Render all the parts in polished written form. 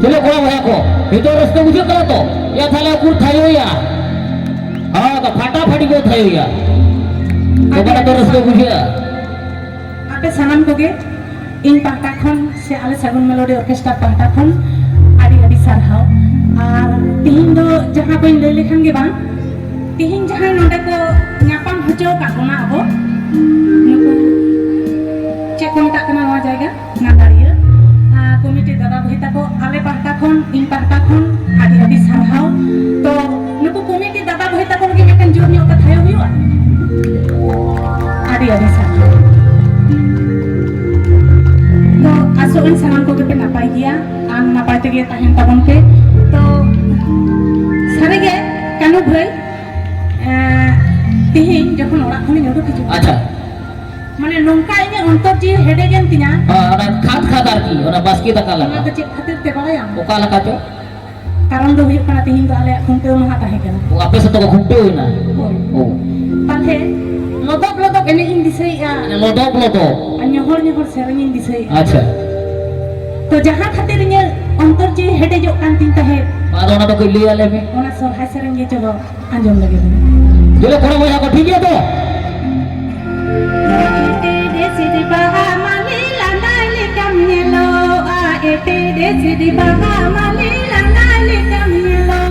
चलो कोड़ा भया को itu रस्ते बुझे करा तो या थाले उकुर थायो या हां तो फाटाफाटी को थायो या तो बड़ा तो रस्ते बुझे ape sanam koge in pahta khon se ale sagun melody orchestra pahta khon adi adi sarhau ar tihin do jaha ko lay lekhan ge bang tihin jaha nonde ko nyapam hojo ka kona abo nuku cek ko metak kana nawa jayga nadariya komite dada bhita ko ale pahta khon in pahta khon adi adi sarhau to nuku komite dada bhita ko ge mekan jor nyok ka thayo huyua adi adi sarhau तो asoin sanam ko kepe napai gia an napai tege tahen tabon ke to sare ge kanu bhai tihin jokhon orak khoni nyodo kichu अच्छा mane nongka ini ontor ji hede gen tinya ona khat arki ona baski takala ona to chek khatir te baraya okala kacho karon do huyuk kana tihin do ale khunte maha tahe kana ape sato ko khunte hoina oh pathe lodok lodok ene in disai ya lodok nyohor sereng in disai अच्छा तो जहां खातिर nya ontor ji hede jok kan tin tahe ado ona to ko liya lebe ona sorhai sereng ge coba anjom lagi चलो कोड़ा भया को ठीक है तो Sidi baha malila nali kamyelo ete de sidi baha malila nali kamyelo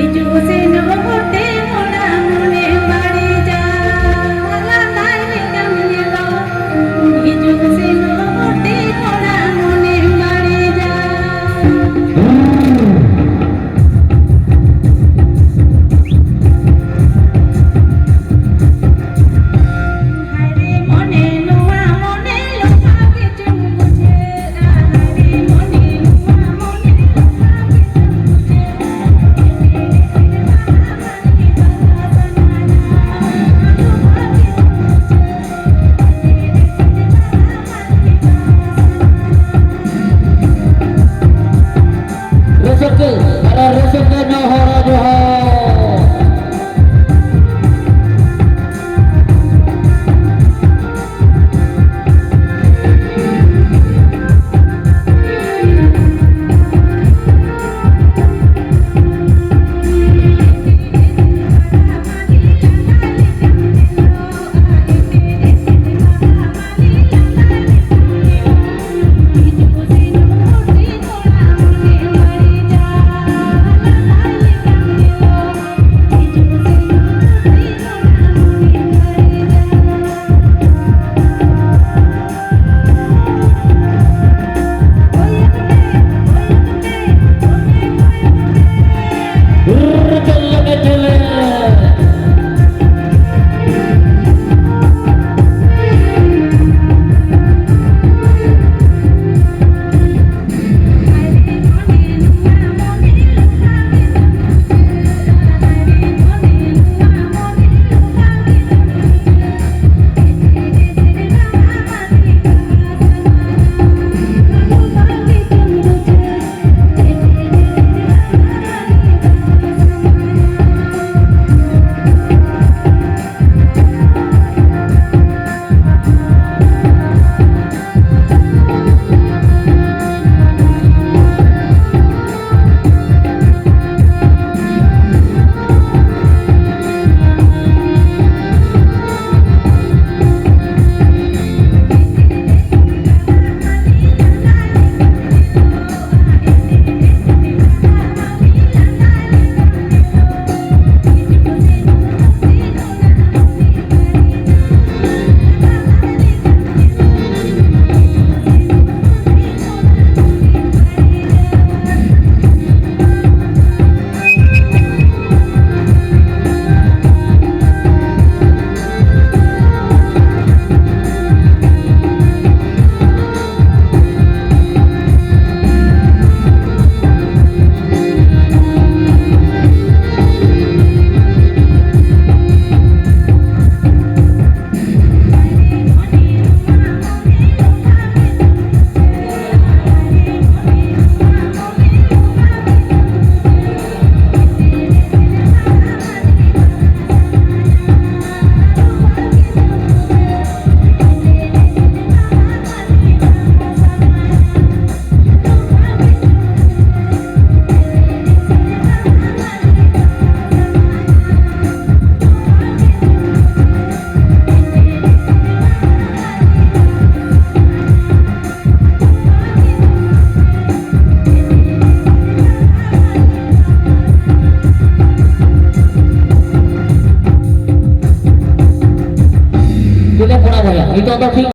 iju se no hote mona mone mari ja la nali kamyelo iju se no hote mona mone mari ja Hari mone luwa mone luwa ke chung mujhe hari mone luwa mone nito do ঠিক